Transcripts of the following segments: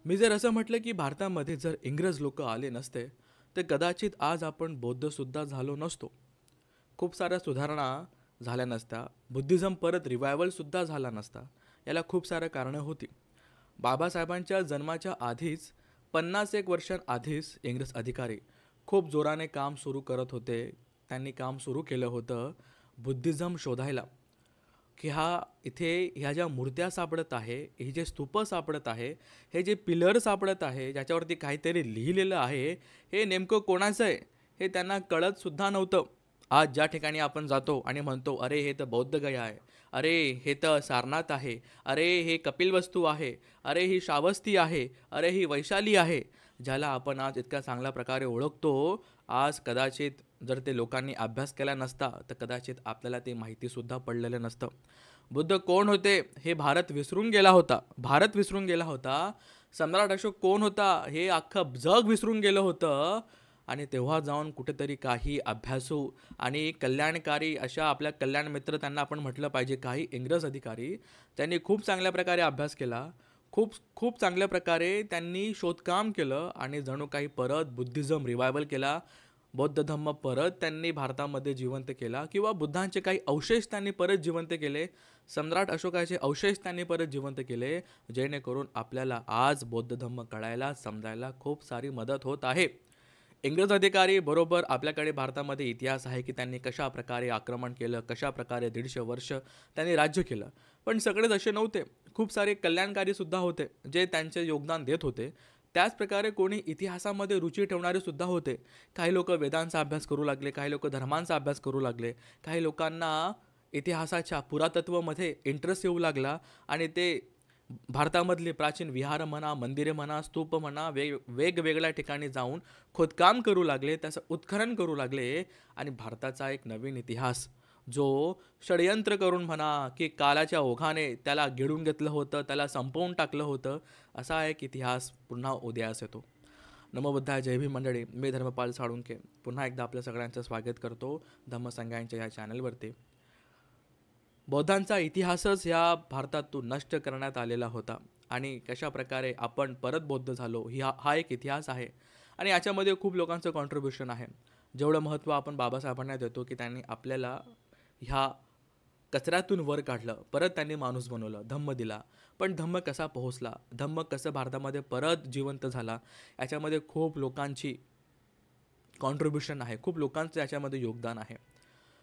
मी जर असं म्हटलं की भारतामध्ये जर इंग्रज लोक आले नसते तर कदाचित आज आपण बौद्धसुद्धा झालो नसतो. खूप साऱ्या सुधारणा झाल्या नसत्या. बुद्धिझम परत रिवायवलसुद्धा झाला नसता. याला खूप सारं कारणं होती. बाबासाहेबांच्या जन्माच्या आधीच 50 एक वर्षांआधीच इंग्रज अधिकारी खूप जोराने काम सुरू करत होते. त्यांनी काम सुरू केलं होतं बुद्धिझम शोधायला, की इथे ह्या ज्या मूर्त्या सापडत आहे, ही जे स्तूप सापडत आहे, हे जे पिलर सापडत आहे ज्याच्यावरती काहीतरी लिहिलेलं आहे, हे नेमकं कोणाचं आहे हे त्यांना कळतसुद्धा नव्हतं. आज ज्या ठिकाणी आपण जातो आणि म्हणतो अरे हे तर बौद्धगया आहे, अरे हे तर सारनाथ आहे, अरे हे कपिलवस्तू आहे, अरे ही श्रावस्ती आहे, अरे ही वैशाली आहे, ज्याला आपण आज इतक्या चांगल्या प्रकारे ओळखतो, आज कदाचित जर ते लोकांनी अभ्यास केला नसता तर कदाचित आपल्याला ते माहितीसुद्धा पडलेलं नसतं. बुद्ध कोण होते हे भारत विसरून गेला होता. भारत विसरून गेला होता. सम्राट अशोक कोण होता हे अख्खं जग विसरून गेलं होतं. आणि तेव्हा जाऊन कुठेतरी काही अभ्यासू आणि कल्याणकारी अशा आपल्या कल्याण मित्र त्यांना आपण म्हटलं पाहिजे, काही इंग्रज अधिकारी त्यांनी खूप चांगल्या प्रकारे अभ्यास केला. खूप खूप चांगल्या प्रकारे त्यांनी शोधकाम केलं आणि जणू काही परत बुद्धिझम रिवायवल केला. बौद्ध धम्म परत त्यांनी भारतामध्ये जिवंत केला किंवा बुद्धांचे काही अवशेष त्यांनी परत जिवंत केले. सम्राट अशोकाचे अवशेष त्यांनी परत जिवंत केले, जेणेकरून आपल्याला आज बौद्ध धम्म कळायला समजायला खूप सारी मदत होत आहे. इंग्रज अधिकारी बरोबर आपल्याकडे भारतामध्ये इतिहास आहे की त्यांनी कशा प्रकारे आक्रमण केलं, कशा प्रकारे 150 वर्ष त्यांनी राज्य केलं. पण सगळेच असे नव्हते. खूप सारे कल्याणकारीसुद्धा होते जे त्यांचे योगदान देत होते. त्याचप्रकारे कोणी इतिहासामध्ये रुची ठेवणारे सुद्धा होते. काही लोक वेदांचा अभ्यास करू लागले, काही लोक धर्मांचा अभ्यास करू लागले, काही लोकांना इतिहासाच्या पुरातत्वमध्ये इंटरेस्ट येऊ लागला आणि ते भारतामधले प्राचीन विहार म्हणा, मंदिरे म्हणा, स्तूप म्हणा, वेगवेगळ्या ठिकाणी जाऊन खोदकाम करू लागले, त्याचं उत्खनन करू लागले आणि भारताचा एक नवीन इतिहास जो षडयंत्र करून म्हणा की कालाच्या ओघाने त्याला गिळून घेतलं होतं, त्याला संपवून टाकलं होतं, असा एक इतिहास पुन्हा उदयास येतो. नमो बुद्धाय. जय भीम मंडळी. मी धर्मपाल साळुंके पुन्हा एकदा आपल्या सगळ्यांचं स्वागत करतो धम्मसंग्यांच्या या चॅनलवरती. बौद्धांचा इतिहासच या भारतातून नष्ट करण्यात आलेला होता आणि कशा प्रकारे आपण परत बौद्ध झालो हा एक इतिहास आहे आणि याच्यामध्ये खूप लोकांचं कॉन्ट्रीब्युशन आहे. जेवढं महत्त्व आपण बाबासाहेबांना देतो की त्यांनी आपल्याला ह्या कचऱ्यातून वर काढलं, परत त्यांनी माणूस बनवलं, धम्म दिला. पण धम्म कसा पोहोचला, धम्म कसं भारतामध्ये परत जिवंत झाला, याच्यामध्ये खूप लोकांची कॉन्ट्रीब्युशन आहे, खूप लोकांचं याच्यामध्ये योगदान आहे.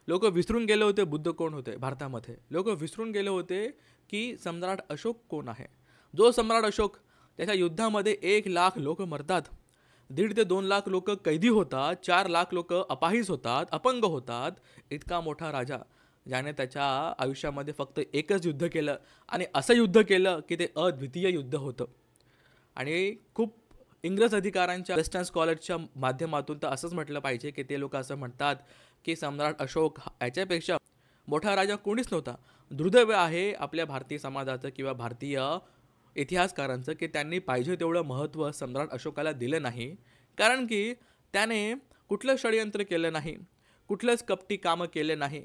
लोक विसरून गेले होते बुद्ध कोण होते भारतामध्ये. लोक विसरून गेले होते की सम्राट अशोक कोण आहे. जो सम्राट अशोक, त्याच्या युद्धामध्ये 1 लाख लोक मरतात, 1.5 ते 2 लाख लोक कैदी होतात, 4 लाख लोक अपाहिज होतात, अपंग होतात. इतका मोठा राजा ज्याने त्याच्या आयुष्यामध्ये फक्त एकच युद्ध केलं आणि असं युद्ध केलं की ते अद्वितीय युद्ध होतं. आणि खूप इंग्रज अधिकाऱ्यांच्या वेस्टर्न स्कॉलरच्या माध्यमातून तर असंच म्हटलं पाहिजे की ते लोक असं म्हणतात की सम्राट अशोक याच्यापेक्षा मोठा राजा कोणीच नव्हता. दुर्दैव आहे आपल्या भारतीय समाजाचं किंवा भारतीय इतिहासकारांचं की त्यांनी पाहिजे तेवढं महत्त्व सम्राट अशोकाला दिलं नाही. कारण की त्याने कुठलं षडयंत्र केलं नाही, कुठलंच कपटी कामं केले नाही,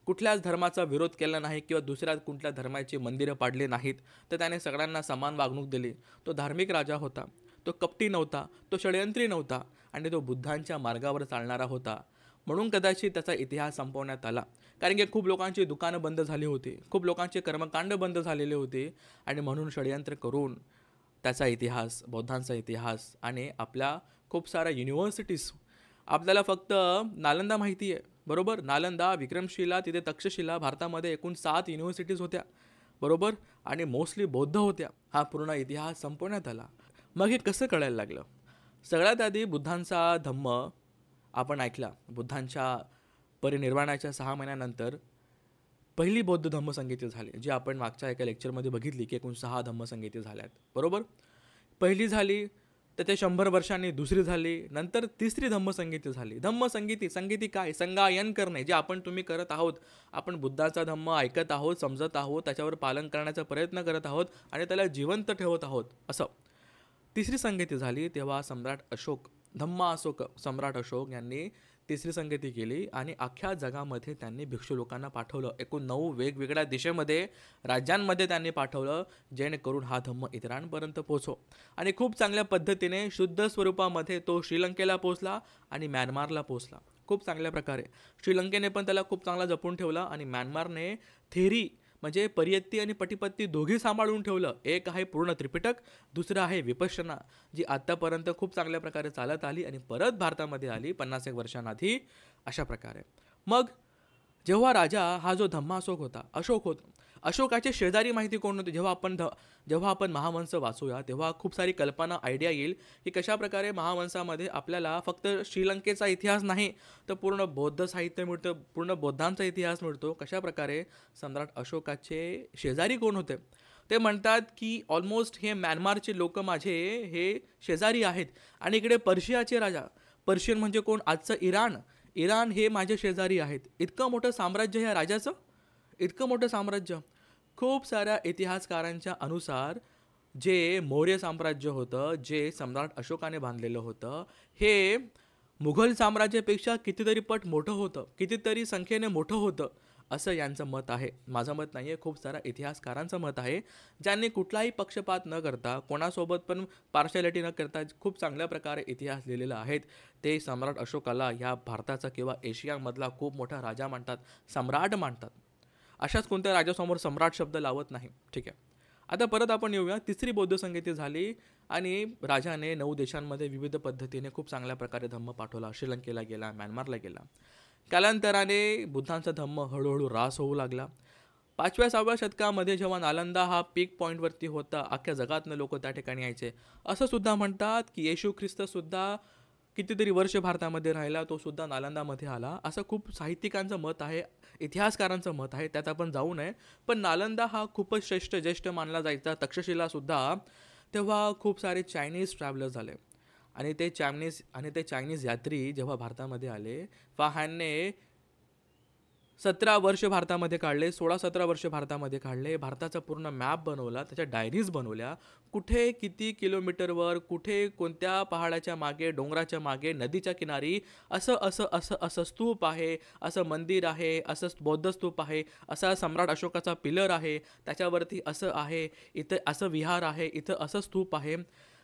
कुठल्याच धर्माचा विरोध केला नाही किंवा दुसऱ्या कुठल्या धर्माची मंदिरं पाडली नाहीत. तर त्याने सगळ्यांना समान वागणूक दिली. तो धार्मिक राजा होता, तो कपटी नव्हता, तो षडयंत्री नव्हता आणि तो बुद्धांच्या मार्गावर चालणारा होता. म्हणून कदाचित त्याचा इतिहास संपवण्यात आला. कारण की खूप लोकांची दुकानं बंद झाली होती, खूप लोकांचे कर्मकांड बंद झालेले होते आणि म्हणून षडयंत्र करून त्याचा इतिहास, बौद्धांचा इतिहास आणि आपल्या खूप साऱ्या युनिव्हर्सिटीज, आपल्याला फक्त नालंदा माहिती आहे बरोबर. नालंदा, विक्रमशिला, तिथे तक्षशिला, भारतामध्ये एकूण 7 युनिव्हर्सिटीज होत्या बरोबर आणि मोस्टली बौद्ध होत्या. हा पूर्ण इतिहास संपवण्यात आला. मग हे कसं कळायला लागलं. सगळ्यात आधी बुद्धांचा धम्म आपण ऐकला. बुद्धांच्या परिनिर्वाणाच्या 6 महिन्यानंतर पहिली बौद्ध धम्मसंगीते झाली, जी आपण मागच्या एका लेक्चरमध्ये बघितली की एकूण 6 धम्मसंगीते झाल्यात बरोबर. पहिली झाली तर ते 100 वर्षांनी दुसरी झाली, नंतर तिसरी धम्मसंगीते झाली. संगीती काय, संगायन करणे, जे आपण तुम्ही करत आहोत. आपण बुद्धाचा धम्म ऐकत आहोत, समजत आहोत, त्याच्यावर पालन करण्याचा प्रयत्न करत आहोत आणि त्याला जिवंत ठेवत आहोत. असं तिसरी संगीती झाली तेव्हा सम्राट अशोक, धम्मा अशोक सम्राट अशोक यांनी तिसरी संगती केली आणि अख्ख्या जगामध्ये त्यांनी भिक्षू लोकांना पाठवलं. एकूण 9 वेगवेगळ्या देशामध्ये राज्यांमध्ये त्यांनी पाठवलं, जेणेकरून हा धम्म इतरांपर्यंत पोहोचो. आणि खूप चांगल्या पद्धतीने शुद्ध स्वरूपामध्ये तो श्रीलंकेला पोहोचला आणि म्यानमारला पोहोचला. खूप चांगल्या प्रकारे श्रीलंकेने पण त्याला खूप चांगला जपून ठेवला आणि म्यानमारने थेरी म्हणजे परियत्ती आणि पटिपत्ती दोघी सांभाळून ठेवलं. एक आहे पूर्ण त्रिपिटक, दुसरं आहे विपश्यना, जी आत्तापर्यंत खूप चांगल्या प्रकारे चालत आली आणि परत भारतामध्ये आली 50 एक वर्षांआधी. अशा प्रकारे मग जेव्हा राजा हा जो धम्माशोक होता, अशोकाचे शेजारी माहिती कोण होते? जेव्हा आपण महावंश वाचूया तेव्हा खूप सारी कल्पना आयडिया येईल की कशा प्रकारे महावंशामध्ये आपल्याला फक्त श्रीलंकेचा इतिहास नाही तर पूर्ण बौद्ध साहित्य मिळतं, पूर्ण बौद्धांचा इतिहास मिळतो. कशा प्रकारे सम्राट अशोकाचे शेजारी कोण होते? ते म्हणतात की ऑलमोस्ट हे म्यानमारचे लोक माझे हे शेजारी आहेत आणि इकडे पर्शियाचे राजा, पर्शियन म्हणजे कोण? आजचं इराण हे माझे शेजारी आहेत. इतकं मोठं साम्राज्य ह्या राजाचं, इतकं मोठं साम्राज्य. खूप साऱ्या इतिहासकारांच्या अनुसार जे मौर्य साम्राज्य होतं, जे सम्राट अशोकाने बांधलेलं होतं, हे मुघल साम्राज्यापेक्षा कितीतरी पट मोठं होतं, कितीतरी संख्येने मोठं होतं, असं यांचं मत आहे. माझं मत नाही आहे, खूप साऱ्या इतिहासकारांचं मत आहे, ज्यांनी कुठलाही पक्षपात न करता, कोणासोबत पण पार्शालिटी न करता खूप चांगल्या प्रकारे इतिहास लिहिलेला आहेत. ते सम्राट अशोकाला ह्या भारताचा किंवा एशियामधला खूप मोठा राजा मानतात, सम्राट मानतात. अशाच कोणत्या राजासमोर सम्राट शब्द लावत नाही. ठीक आहे, आता परत आपण येऊया. तिसरी बौद्ध संगती झाली आणि राजाने 9 देशांमध्ये विविध पद्धतीने खूप चांगल्या प्रकारे धम्म पाठवला. श्रीलंकेला गेला, म्यानमारला गेला. कालांतराने बुद्धांचा धम्म हळूहळू ऱ्हास होऊ लागला. 5व्या-6व्या शतकामध्ये जेव्हा नालंदा हा पीक पॉईंटवरती होता, अख्ख्या जगातनं लोक त्या ठिकाणी यायचे. असं सुद्धा म्हणतात की येशू ख्रिस्तसुद्धा कितीतरी वर्ष भारतामध्ये राहिला, तो सुद्धा नालंदामध्ये आला, असं खूप साहित्यिकांचं मत आहे, इतिहासकारांचं मत आहे. त्यात आपण जाऊ नये. पण नालंदा हा खूपच ज्येष्ठ मानला जायचा. तक्षशिलासुद्धा तेव्हा खूप सारे चायनीज ट्रॅव्हलर्स झाले आणि ते चायनीज यात्री जेव्हा भारतामध्ये आले, ह्यांनी 17 वर्ष भारतामध्ये काढले, 16-17 वर्ष भारतामध्ये काढले. भारताचा पूर्ण मॅप बनवला, त्याच्या डायरीज बनवल्या. कुठे किती किलोमीटरवर, कुठे कोणत्या पहाडाच्या मागे, डोंगराच्या मागे, नदीच्या किनारी असं स्तूप आहे, असं मंदिर आहे, असं बौद्ध स्तूप आहे, असा सम्राट अशोकाचा पिलर आहे, त्याच्यावरती असं आहे, इथं असं विहार आहे, इथं असं स्तूप आहे.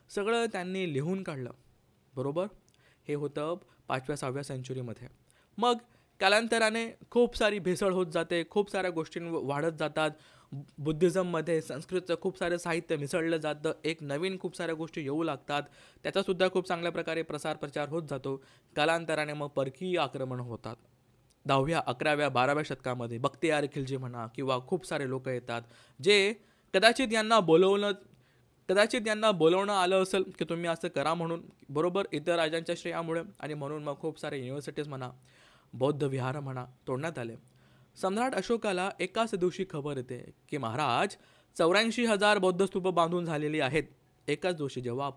सगळं त्यांनी लिहून काढलं. बरोबर, हे होतं 5व्या-6व्या सेंचुरीमध्ये. मग कालांतराने खूप सारी भेसळ होत जाते, खूप साऱ्या गोष्टी वाढत जातात. बुद्धिझममध्ये संस्कृतचं खूप सारं साहित्य मिसळलं जातं, एक नवीन खूप साऱ्या गोष्टी येऊ लागतात, त्याचासुद्धा खूप चांगल्या प्रकारे प्रचार होत जातो. कालांतराने मग परकीय आक्रमण होतात. 10व्या, 11व्या, 12व्या शतकामध्ये बख्तियार खिलजी म्हणा किंवा खूप सारे लोक येतात, जे कदाचित यांना बोलवणं आलं असेल की तुम्ही असं करा म्हणून, बरोबर, इतर राजांच्या श्रेयामुळे. आणि म्हणून मग खूप सारे युनिव्हर्सिटीज म्हणा, बौद्ध विहार म्हणा, तोडण्यात आले. सम्राट अशोकाला एकाच दिवशी खबर येते की महाराज 84,000 बौद्ध स्तूप बांधून झालेली आहेत. एकाच दिवशी जेव्हा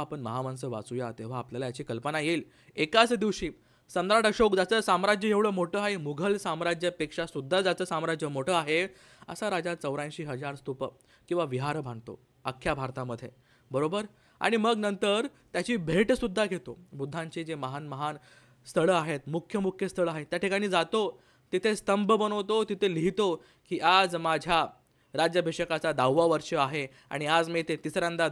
आपण महावंश वाचूया तेव्हा आपल्याला याची कल्पना येईल. एकाच दिवशी सम्राट अशोक, ज्याचं साम्राज्य एवढं मोठं आहे, मुघल साम्राज्यापेक्षा सुद्धा ज्याचं साम्राज्य मोठं आहे, असा राजा 84,000 स्तूप किंवा विहार बांधतो अख्ख्या भारतामध्ये. बरोबर, आणि मग नंतर त्याची भेटसुद्धा घेतो. बुद्धांचे जे महान स्थळं आहेत, मुख्य स्थळं आहेत, त्या ठिकाणी जातो, तिथे स्तंभ बनवतो, तिथे लिहितो की आज माझ्या राज्याभिषेकाचा 10वा वर्ष आहे आणि आज मी इथे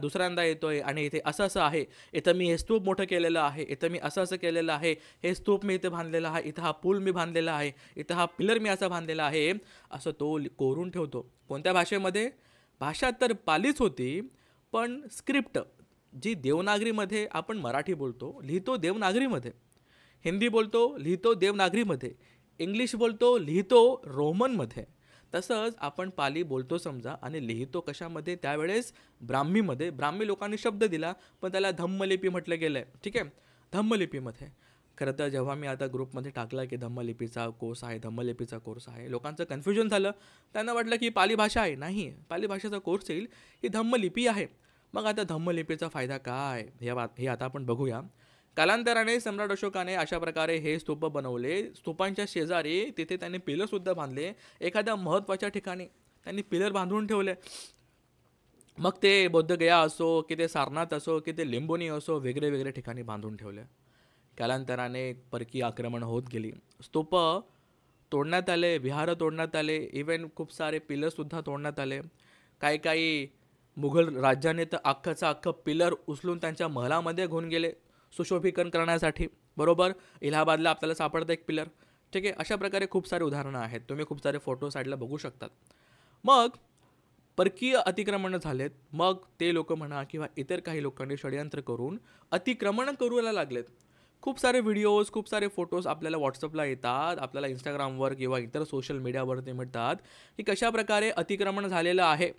दुसऱ्यांदा येतोय आणि इथे असं आहे, इथं मी हे स्तूप मोठं केलेलं आहे, इथं मी असं केलेलं आहे, हे स्तूप मी इथे बांधलेलं आहे, इथं हा पूल मी बांधलेला आहे, इथं हा पिलर मी असा बांधलेला आहे, असं तो कोरून ठेवतो. कोणत्या भाषेमध्ये? भाषा तर पालीच होती, पण स्क्रिप्ट जी देवनागरीमध्ये, आपण मराठी बोलतो, लिहितो देवनागरीमध्ये, हिंदी बोलतो, लिहितो देवनागरीमध्ये, इंग्लिश बोलतो, लिहितो रोमनमध्ये. तसंच आपण पाली बोलतो समजा आणि लिहितो कशामध्ये? त्यावेळेस ब्राह्मीमध्ये. ब्राह्मी लोकांनी शब्द दिला, पण त्याला धम्मलिपी म्हटलं गेलं आहे. ठीक आहे, धम्मलिपीमध्ये. खरं तर जेव्हा मी आता ग्रुपमध्ये टाकला की धम्मलिपीचा कोर्स आहे, लोकांचं कन्फ्युजन झालं. त्यांना वाटलं की पाली भाषा आहे. नाही, पाली भाषेचा कोर्स येईल, ही धम्मलिपी आहे. मग आता धम्मलिपीचा फायदा काय हे आता आपण बघूया. कालांतराने सम्राट अशोकाने अशा प्रकारे हे स्तूप बनवले. स्तूपांच्या शेजारी तिथे त्यांनी पिलरसुद्धा बांधले. एखाद्या महत्त्वाच्या ठिकाणी त्यांनी पिलर बांधून ठेवले. मग ते बौद्धगया असो, की ते सारनाथ असो, की ते लिंबोनी असो, वेगळे ठिकाणी बांधून ठेवले. कालांतराने परकीय आक्रमण होत गेली, स्तूप तोडण्यात आले, विहार तोडण्यात आले, इव्हन खूप सारे पिलरसुद्धा तोडण्यात आले. काही काही मुघल राज्याने तर अख्खंचं अख्खं पिलर उचलून त्यांच्या महलामध्ये घेऊन गेले सुशोभीकरण करण्यासाठी. बरोबर, इलाहाबादला आपल्याला सापडतं एक पिलर. ठीक आहे, अशा प्रकारे खूप सारे उदाहरणं आहेत. तुम्ही खूप सारे फोटो साईडला बघू शकतात. मग परकीय अतिक्रमण झालेत, मग ते लोक म्हणा किंवा इतर काही लोकांनी षडयंत्र करून अतिक्रमण करूला लागलेत. खूप सारे व्हिडिओज, खूप सारे फोटोज आपल्याला व्हॉट्सअपला येतात, आपल्याला इंस्टाग्रामवर किंवा इतर सोशल मीडियावरती मिळतात की कशा प्रकारे अतिक्रमण झालेलं आहे.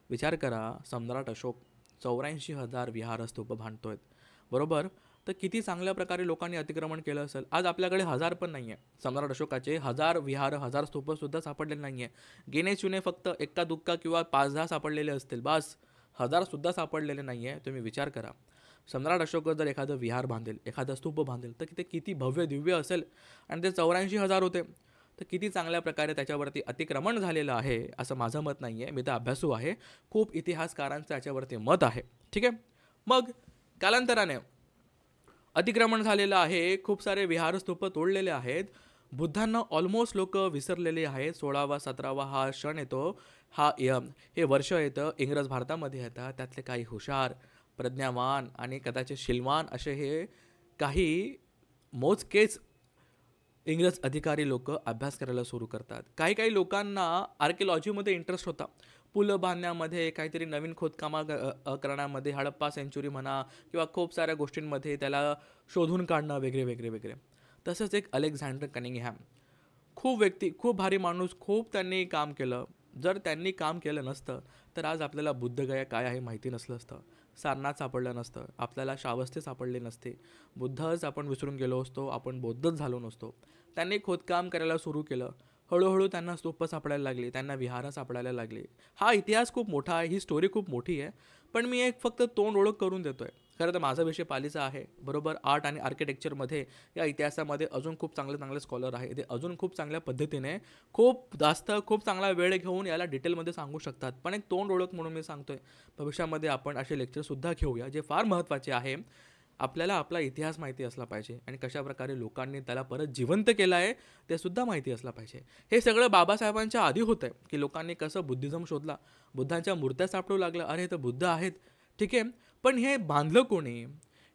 विचार करा, सम्राट अशोक 84,000 विहार स्तूप बांधतोय, बरोबर. तर किती चांगल्या प्रकारे लोकांनी अतिक्रमण केलं असेल. आज आपल्याकडे 1000 पण नाही आहे. सम्राट अशोकाचे 1000 विहार, 1000 स्तूपसुद्धा सापडलेले नाही आहे. गिने चुने फक्त एक्का दुक्का किंवा 5-10 सापडलेले असतील, बस. 1000सुद्धा सापडलेले नाही आहे. तुम्ही विचार करा, सम्राट अशोक जर एखादं विहार बांधेल, एखादं स्तूप बांधेल, तर ते किती भव्य दिव्य असेल. आणि ते 84,000 होते, तर किती चांगल्या प्रकारे त्याच्यावरती अतिक्रमण झालेलं आहे असं माझं मत नाही आहे. मी तर अभ्यासू आहे, खूप इतिहासकारांचं याच्यावरती मत आहे. ठीक आहे. मग कालांतराने अतिक्रमण झालेलं आहे, खूप सारे विहार स्तूप तोडलेले आहेत. बुद्धांना ऑलमोस्ट लोक विसरलेले आहेत. 16वा 17वा हा क्षण येतो, हे वर्ष येतं, इंग्रज भारतामध्ये येतात. त्यातले काही हुशार, प्रज्ञावान आणि कदाचित शिलवान असे हे काही मोजकेच इंग्रज अधिकारी लोक अभ्यास करायला सुरू करतात. काही काही लोकांना आर्किओलॉजीमध्ये इंटरेस्ट होता, पुलं बांधण्यामध्ये, काहीतरी नवीन खोदकामा करण्यामध्ये, हडप्पा सेंचुरी म्हणा किंवा खूप साऱ्या गोष्टींमध्ये त्याला शोधून काढणं वगैरे वगैरे वगैरे. तसंच एक अलेक्झांडर कनिंगहॅम, खूप भारी माणूस, खूप त्यांनी काम केलं. जर त्यांनी काम केलं नसतं तर आज आपल्याला बुद्धगया काय आहे माहिती नसलं असतं, सारनाथ सापडलं नसतं, आपल्याला श्रावस्ती सापडले नसते, बुद्धच आपण विसरून गेलो असतो, आपण बौद्धच झालो नसतो. त्यांनी खोदकाम करायला सुरू केलं. हळूहळू त्यांना स्तूप सापडायला लागली, त्यांना विहारं सापडायला लागली. हा इतिहास खूप मोठा आहे, ही स्टोरी खूप मोठी आहे, पण मी एक फक्त तोंड ओळख करून देतोय. खरं तर माझा विषय पालीचा आहे, बरोबर. आर्ट आणि आर्किटेक्चरमध्ये, या इतिहासामध्ये अजून खूप चांगले स्कॉलर आहे, ते अजून खूप चांगल्या पद्धतीने खूप चांगला वेळ घेऊन याला डिटेलमध्ये सांगू शकतात. पण एक तोंड ओळख म्हणून मी सांगतोय, भविष्यामध्ये आपण असे लेक्चरसुद्धा घेऊया जे फार महत्त्वाचे आहे. आपल्याला आपला इतिहास माहिती असला पाहिजे आणि कशाप्रकारे लोकांनी त्याला परत जिवंत केलं आहे ते सुद्धा माहिती असलं पाहिजे. हे सगळं बाबासाहेबांच्या आधी होतं आहे की लोकांनी कसं बुद्धिझम शोधला, बुद्धांच्या मूर्त्या सापडू लागल्या, अरे तर बुद्ध आहेत, ठीक आहे. पण हे बांधलं कोणी,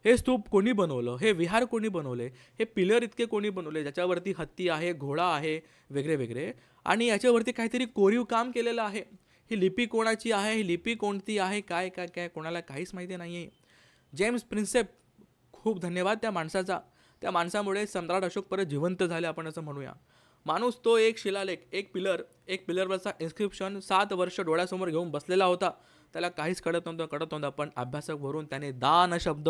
हे स्तूप कोणी बनवलं, हे विहार कोणी बनवले, हे पिलर इतके कोणी बनवले ज्याच्यावरती हत्ती आहे, घोडा आहे वगैरे वगैरे, आणि याच्यावरती काहीतरी कोरीव काम केलेलं आहे. ही लिपी कोणाची आहे, ही लिपी कोणती आहे, काय काय काय कोणाला काहीच माहिती नाही आहे. जेम्स प्रिन्सेप, खूप धन्यवाद त्या माणसाचा. त्या माणसामुळे सम्राट अशोक परत जिवंत झाले, आपण असं म्हणूया. माणूस तो एक शिलालेख, एक पिलरवरचा इन्स्क्रिप्शन 7 वर्ष डोळ्यासमोर घेऊन बसलेला होता. त्याला काहीच कळत नव्हतं, पण अभ्यासक त्याने दान शब्द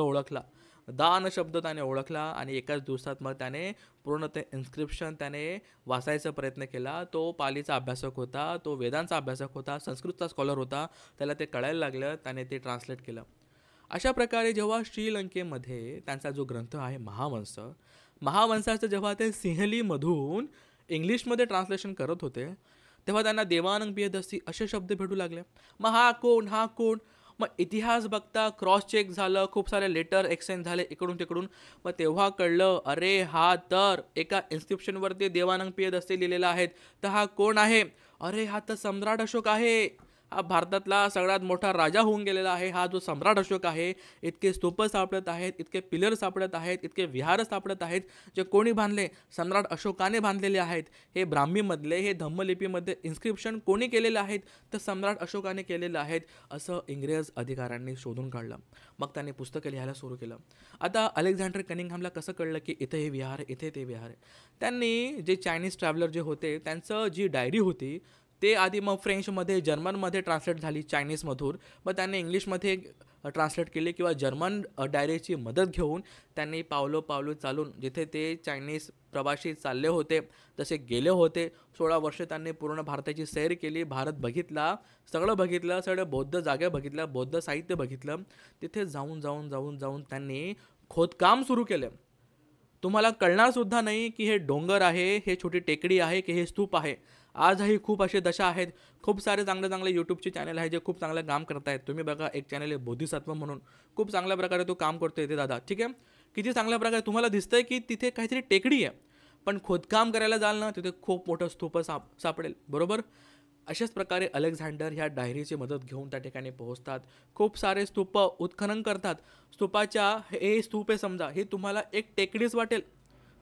त्याने ओळखला आणि एकाच दिवसात मग त्याने पूर्ण ते इन्स्क्रिप्शन त्याने वाचायचा प्रयत्न केला. तो पालीचा अभ्यासक होता, तो वेदांचा अभ्यासक होता, संस्कृतचा स्कॉलर होता, त्याला ते कळायला लागलं, त्याने ते ट्रान्सलेट केलं. अशा प्रकारे जेव्हा श्रीलंकेमध्ये त्यांचा जो ग्रंथ आहे महावंशाचं जेव्हा ते सिंहलीमधून इंग्लिशमध्ये ट्रान्सलेशन करत होते, तेव्हा त्यांना देवानंद पियदसी असे शब्द भेटू लागले. मग हा कोण, मग इतिहास बघता क्रॉस चेक झालं, खूप सारे लेटर एक्सचेंज झाले इकडून तिकडून. मग तेव्हा कळलं, अरे हा तर एका इन्स्क्रिप्शनवरती देवानंद पियदसी लिहिलेला आहेत, तर हा कोण आहे, अरे हा तर सम्राट अशोक आहे, हा भारतातला सगळ्यात मोठा राजा होऊन गेलेला आहे, हा जो सम्राट अशोक आहे. इतके स्तूप सापडत आहेत, इतके पिलर सापडत आहेत, इतके विहार सापडत आहेत, जे कोणी बांधले, सम्राट अशोकाने बांधलेले आहेत. हे ब्राह्मीमधले, हे धम्मलिपीमध्ये इन्स्क्रिप्शन कोणी केलेले आहेत, तर सम्राट अशोकाने केलेलं आहेत, असं इंग्रज अधिकाऱ्यांनी शोधून काढलं. मग त्यांनी पुस्तकं लिहायला सुरू केलं. आता अलेक्झांडर कनिंगहॅमला कसं कळलं की इथे हे विहार, इथे ते विहार आहे. त्यांनी जे चायनीज ट्रॅव्हलर जे होते, त्यांचं जी डायरी होती ते आधी मग फ्रेंचमध्ये, जर्मनमध्ये ट्रान्सलेट झाली चायनीजमधून, मग त्यांनी इंग्लिशमध्ये ट्रान्सलेट केली किंवा जर्मन डायरीची मदत घेऊन त्यांनी पावलो चालून जिथे ते चायनीज प्रवासी चालले होते तसे गेले होते. 16 वर्ष त्यांनी पूर्ण भारताची सैर केली, भारत बघितला, सगळं बौद्ध जागा बघितल्या, बौद्ध साहित्य बघितलं. तिथे जाऊन त्यांनी खोदकाम सुरू केलं. तुम्हाला कळणार सुद्धा नाही की हे डोंगर आहे, हे छोटी टेकडी आहे, की हे स्तूप आहे. आजही खूप असे दशा आहेत. खूप सारे चांगले यूट्यूबचे चॅनल आहेत जे खूप चांगलं काम करत आहेत. तुम्ही बघा, एक चॅनल आहे बोधिसत्व म्हणून, खूप चांगल्या प्रकारे तो काम करतो येते दादा, ठीक आहे. किती चांगल्या प्रकारे तुम्हाला दिसतंय की तिथे काहीतरी टेकडी आहे, पण खोदकाम करायला जाल ना तिथे खूप मोठं स्तूप सापडेल, बरोबर. अशाच प्रकारे अलेक्झांडर ह्या डायरीची मदत घेऊन त्या ठिकाणी पोहोचतात. खूप सारे स्तूप उत्खनन करतात. स्तूपाच्या हे स्तूप आहे समजा, हे तुम्हाला एक टेकडीच वाटेल,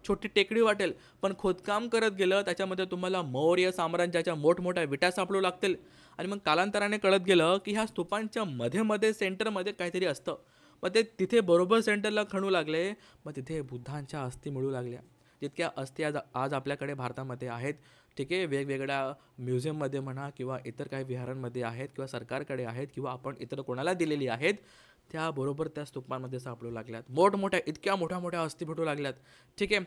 छोटी टेकडी वाटेल, पण खोदकाम करत गेलं त्याच्यामध्ये तुम्हाला मौर्य साम्राज्याच्या मोठमोठ्या विटा सापडू लागतील. आणि मग कालांतराने कळत गेलं की ह्या स्तूपांच्या मध्ये सेंटरमध्ये काहीतरी असतं. मग ते तिथे बरोबर सेंटरला खणू लागले. मग तिथे बुद्धांच्या अस्थी मिळू लागल्या. जितक्या अस्थी आज आपल्याकडे भारतामध्ये आहेत, ठीक आहे, वेगवेगळ्या म्युझियममध्ये म्हणा किंवा इतर काही विहारांमध्ये आहेत किंवा सरकारकडे आहेत किंवा आपण इतर कोणाला दिलेली आहेत, त्याबरोबर त्या स्तूपांमध्ये सापडू लागल्यात. मोठमोठ्या इतक्या मोठ्या मोठ्या अस्थी भेटू लागल्यात, ठीक आहे.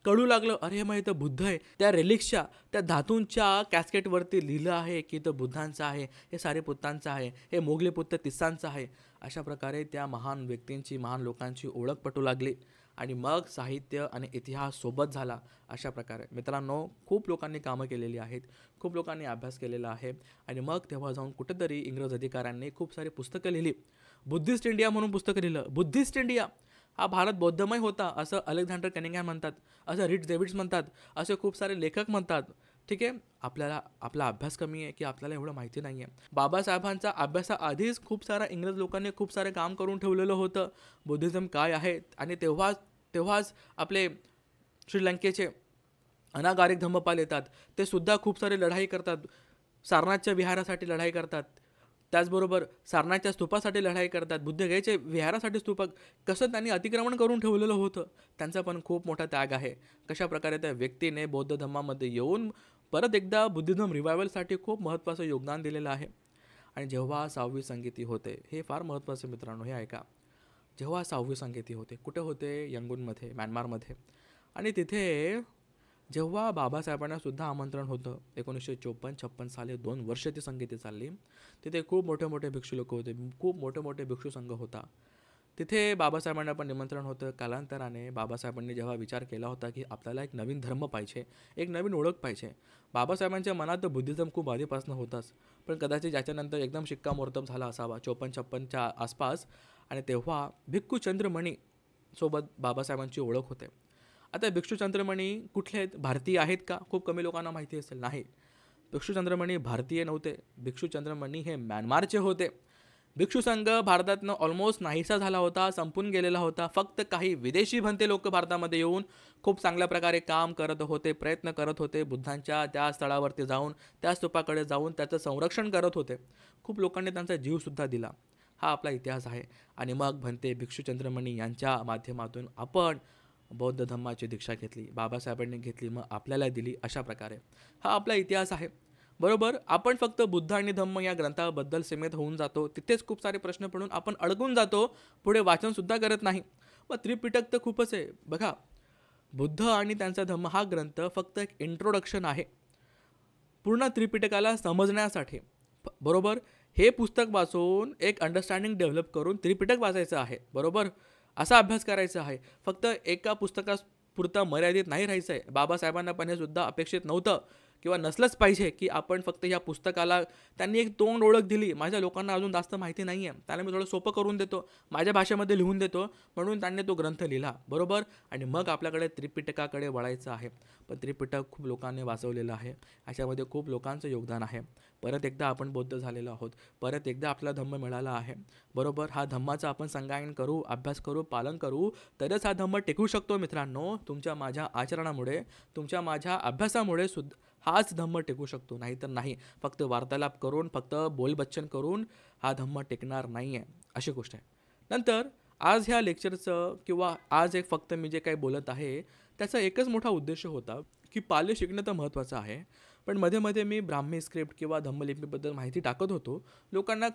कळू लागलं, अरे मग इथं बुद्ध आहे. त्या रेलिक्सच्या त्या धातूंच्या कॅस्केटवरती लिहिलं आहे की इथं बुद्धांचं आहे, हे सारीपुत्तांचं आहे, हे मोगलीपुत्त तिस्सांचं आहे. अशा प्रकारे त्या महान व्यक्तींची, महान लोकांची ओळख पटू लागली. आणि मग साहित्य आणि इतिहास सोबत झाला. अशा प्रकारे मित्रांनो, खूप लोकांनी कामं केलेली आहेत, खूप लोकांनी अभ्यास केलेला आहे. आणि मग तेव्हा जाऊन कुठेतरी इंग्रज अधिकाऱ्यांनी खूप सारी पुस्तकं लिहिली. बुद्धिस्ट इंडिया म्हणून पुस्तकं लिहिलं. बुद्धिस्ट इंडिया हा भारत बौद्धमय होता असं अलेक्झांडर कनिंघहॅम म्हणतात, असं रिट्स डेव्हिड्स म्हणतात, असे खूप सारे लेखक म्हणतात, ठीक आहे. आपल्याला आपला अभ्यास कमी आहे की आपल्याला एवढं माहिती नाही आहे. बाबासाहेबांचा अभ्यासाआधीच खूप सारा इंग्रज लोकांनी खूप सारे काम करून ठेवलेलं होतं, बुद्धिझम काय आहे. आणि तेव्हाच आपले श्रीलंकेचे अनागारिक धम्मपाल येतात, ते सुद्धा खूप सारे लढाई करतात, सारनाथच्या विहारासाठी लढाई करतात, त्याचबरोबर सारनाथच्या स्तूपासाठी लढाई करतात, बुद्धगयेच्या विहारासाठी स्तूप कसं त्यांनी अतिक्रमण करून ठेवलेलं होतं. त्यांचा पण खूप मोठा त्याग आहे. कशा प्रकारे त्या व्यक्तीने बौद्ध धम्मामध्ये येऊन परत एकदा बुद्धिझम रिवायवलसाठी खूप महत्त्वाचं योगदान दिलेलं आहे. आणि जेव्हा 6वी संगीती होते, हे फार महत्त्वाचं मित्रांनो, हे ऐका. जेव्हा 6वी संगीती होते, कुठे होते? यंगूनमध्ये, म्यानमारमध्ये. आणि तिथे जेव्हा बाबासाहेबांना सुद्धा आमंत्रण होतं, 1954-56 साली 2 वर्ष ती संगीती चालली. तिथे खूप मोठे मोठे भिक्षू लोक होते, खूप मोठे मोठे भिक्षू संघ होता. तिथे बाबासाहेबांना पण निमंत्रण होतं. कालांतराने बाबासाहेबांनी जेव्हा विचार केला होता की आपल्याला एक नवीन धर्म पाहिजे, एक नवीन ओळख पाहिजे. बाबासाहेबांच्या मनात बुद्धिझम खूप आधीपासून होताच, पण कदाचित ज्याच्यानंतर एकदम शिक्कामोर्तब झाला असावा 54-56च्या आसपास. आणि तेव्हा भिक्खू चंद्रमणी सोबत बाबासाहेबांची ओळख होते. आता भिक्षू चंद्रमणी कुठले आहेत? भारतीय आहेत का? खूप कमी लोकांना माहिती असेल. नाही, भिक्षू चंद्रमणी भारतीय नव्हते. भिक्षू चंद्रमणी हे म्यानमारचे होते. भिक्षू संघ भारतातनं ऑलमोस्ट नाहीसा झाला होता, संपून गेलेला होता. फक्त काही विदेशी भंते लोक भारतामध्ये येऊन खूप चांगल्या प्रकारे काम करत होते, प्रयत्न करत होते, बुद्धांच्या त्या स्थळावरती जाऊन, त्या स्तूपाकडे जाऊन त्याचं संरक्षण करत होते. खूप लोकांनी त्यांचा जीवसुद्धा दिला. हा आपला इतिहास आहे. आणि मग भंते भिक्षू चंद्रमणी यांच्या माध्यमातून आपण बौद्ध धम्माची दीक्षा घेतली, बाबासाहेबांनी घेतली, मग आपल्याला दिली. अशा प्रकारे हा आपला इतिहास आहे, बरोबर. आपण फक्त बुद्ध आणि धम्म या ग्रंथाबद्दल सीमित होऊन जातो, तिथेच खूप सारे प्रश्न पडून आपण अडकून जातो, पुढे वाचनसुद्धा करत नाही. मग त्रिपिटक तर खूपच आहे बघा. बुद्ध आणि त्यांचा धम्म हा ग्रंथ फक्त एक इंट्रोडक्शन आहे पूर्ण त्रिपिटकाला समजण्यासाठी, बरोबर. हे पुस्तक वाचून एक अंडरस्टँडिंग डेव्हलप करून त्रिपिटक वाचायचं आहे, बरोबर. असा अभ्यास करायचा आहे. फक्त एका पुस्तकापुरता मर्यादित नाही राहायचं आहे. बाबासाहेबांना पण हे सुद्धा अपेक्षित नव्हतं किंवा नसलंच पाहिजे की आपण फक्त ह्या पुस्तकाला, त्यांनी एक तोंड ओळख दिली, माझ्या लोकांना अजून जास्त माहिती नाही आहे, त्याला मी थोडं सोपं करून देतो, माझ्या भाषेमध्ये लिहून देतो, म्हणून त्यांनी तो ग्रंथ लिहिला, बरोबर. आणि मग आपल्याकडे त्रिपिटकाकडे वळायचं आहे. पण त्रिपिटक खूप लोकांनी वाचवलेलं आहे, अशामध्ये खूप लोकांचं योगदान आहे. परत एकदा आपण बौद्ध झालेलो आहोत, परत एकदा आपला धम्म मिळाला आहे, बरोबर. हा धम्माचा आपण संगायन करू, अभ्यास करू, पालन करू, तरच हा धम्म टिकू शकतो मित्रांनो. तुमच्या माझ्या आचरणामुळे, तुमच्या माझ्या अभ्यासामुळे सुद्धा हाच धम्म टिकू शकतो, नाहीतर नाही. फक्त वार्तालाप करून, फक्त बोलबच्चन करून हा धम्म टिकणार नाही आहे, अशी गोष्ट आहे. नंतर आज ह्या लेक्चरचं किंवा आज एक फक्त मी जे काही बोलत आहे त्याचा एकच मोठा उद्देश होता की पाली शिकणं तर महत्त्वाचं आहे, पण मध्ये मध्ये मी ब्राह्मी स्क्रिप्ट किंवा धम्मलिपीबद्दल माहिती टाकत होतो.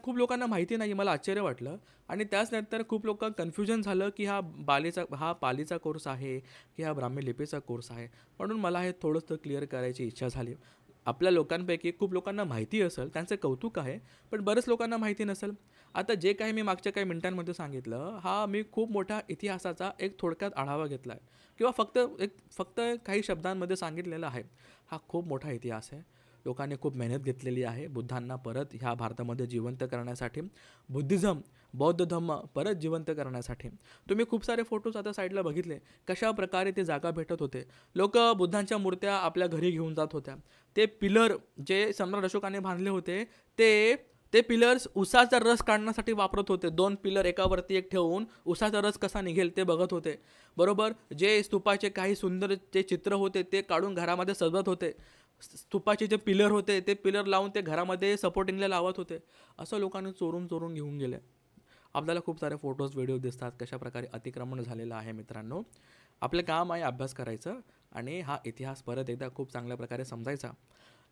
खूप लोकांना माहिती नाही, मला आश्चर्य वाटलं. आणि त्याचनंतर खूप लोक कन्फ्युजन झालं की हा पालीचा कोर्स आहे की हा ब्राह्मी लिपीचा कोर्स आहे. म्हणून मला हे थोडंसं क्लिअर करायची इच्छा झाली. आपल्या लोकांपैकी खूप लोकांना माहिती असेल, त्यांचं कौतुक आहे, पण बरेच लोकांना माहिती नसेल. आता जे काही मी मागच्या काही मिनिटांमध्ये सांगितलं, हा मी खूप मोठ्या इतिहासाचा एक थोडक्यात आढावा घेतला आहे किंवा फक्त काही शब्दांमध्ये सांगितलेला आहे. हा खूप मोठा इतिहास आहे. लोकांनी खूप मेहनत घेतलेली आहे बुद्धांना परत ह्या भारतामध्ये जिवंत करण्यासाठी. बौद्ध धम्म परत जिवंत करण्यासाठी. तुम्ही खूप सारे फोटोज आता साईडला बघितले कशा प्रकारे ते जागा भेटत होते. लोक बुद्धांच्या मूर्त्या आपल्या घरी घेऊन जात होत्या. ते पिलर जे सम्राट अशोकाने बांधले होते ते ते पिलर्स उसाचा रस काढण्यासाठी वापरत होते. 2 पिलर एकावरती एक ठेवून उसाचा रस कसा निघेल ते बघत होते. बरोबर. जे स्तूपाचे काही सुंदर जे चित्र होते ते काढून घरामध्ये सजवत होते. स्तूपाचे जे पिलर होते ते पिलर लावून ते घरामध्ये सपोर्टिंगला लावत होते. असं लोकांनी चोरून चोरून घेऊन गेले. आपल्याला खूप सारे फोटोज व्हिडिओ दिसतात कशा प्रकारे अतिक्रमण झालेलं आहे. मित्रांनो, आपलं काम आहे अभ्यास करायचं आणि हा इतिहास परत एकदा खूप चांगल्या प्रकारे समजायचा.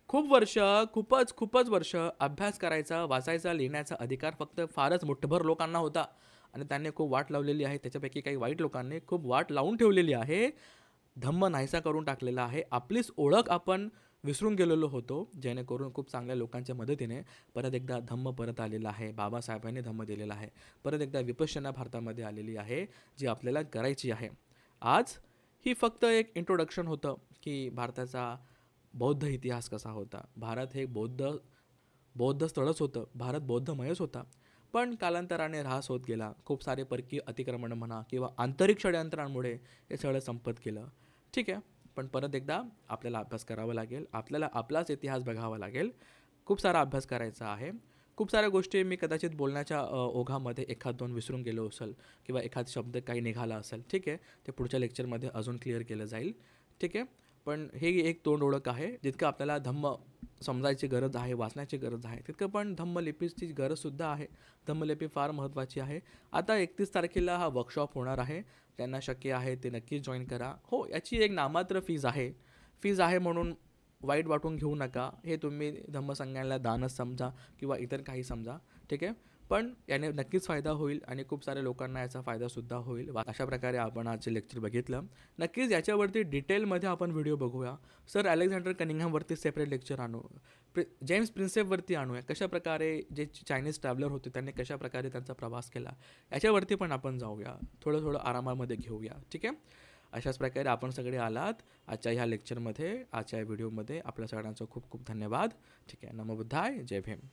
खूपच वर्ष अभ्यास करायचा, वाचायचा, लिहिण्याचा अधिकार फक्त फारच मुठभर लोकांना होता आणि त्यांनी खूप वाट लावलेली आहे. त्याच्यापैकी काही वाईट लोकांनी खूप वाट लावून ठेवलेली आहे. धम्म नाहीसा करून टाकलेला आहे. आपलीच ओळख आपण विसरून गेलेलो होतो. जेणेकरून खूप चांगल्या लोकांच्या मदतीने परत एकदा धम्म परत आलेला आहे. बाबासाहेबांनी धम्म दिलेला आहे. परत एकदा विपश्यना भारतामध्ये आलेली आहे, जी आपल्याला करायची आहे. आज ही फक्त एक इंट्रोडक्शन होतं की भारताचा बौद्ध इतिहास कसा होता. भारत हे बौद्ध स्थळच होतं. भारत बौद्धमयच होता. पण कालांतराने ऱ्हास होत गेला. खूप सारे परकीय अतिक्रमण म्हणा किंवा आंतरिक षड्यंत्रांमुळे हे सगळं संपत गेलं. ठीक आहे, पण परत एकदा आपल्याला अभ्यास करावा लागेल. आपल्याला आपलाच इतिहास बघावा लागेल. खूप सारा अभ्यास करायचा आहे. खूप साऱ्या गोष्टी मी कदाचित बोलण्याच्या ओघामध्ये एखाद दोन विसरून गेलो असेल किंवा एखाद शब्द काही निघाला असेल. ठीक आहे, ते पुढच्या लेक्चरमध्ये अजून क्लिअर केलं जाईल. ठीक आहे, पण हे एक तोंड ओळख आहे. जितकं आपल्याला धम्म समजायची गरज आहे, वाचण्याची गरज आहे, तितकं पण धम्मलिपीची गरजसुद्धा आहे. धम्मलिपी फार महत्त्वाची आहे. आता 31 तारखेला हा वर्कशॉप होणार आहे. त्यांना शक्य आहे ते नक्कीच जॉईन करा. हो, याची एक नामात्र फीज आहे म्हणून वाईट वाटून घेऊ नका. हे तुम्ही धम्मसंज्ञाला दानच समजा किंवा इतर काही समजा. ठीक आहे, पण याने नक्कीच फायदा होईल आणि खूप साऱ्या लोकांना याचा फायदासुद्धा होईल. अशा प्रकारे आपण आजचे लेक्चर बघितलं. नक्कीच याच्यावरती डिटेलमध्ये आपण व्हिडिओ बघूया. सर अलेक्झांडर कनिंगहॅमवरती सेपरेट लेक्चर आणू. जेम्स प्रिन्सेपवरती आणूया. कशाप्रकारे जे चायनीज ट्रॅव्हलर होते त्यांनी कशाप्रकारे त्यांचा प्रवास केला याच्यावरती पण आपण जाऊया. थोडं आरामामध्ये घेऊया. ठीक आहे, अशाच प्रकारे आपण सगळे आलात आजच्या ह्या लेक्चरमध्ये, आजच्या व्हिडिओमध्ये. आपल्या सगळ्यांचं खूप खूप धन्यवाद. ठीक आहे, नमो बुद्धाय, जय भीम.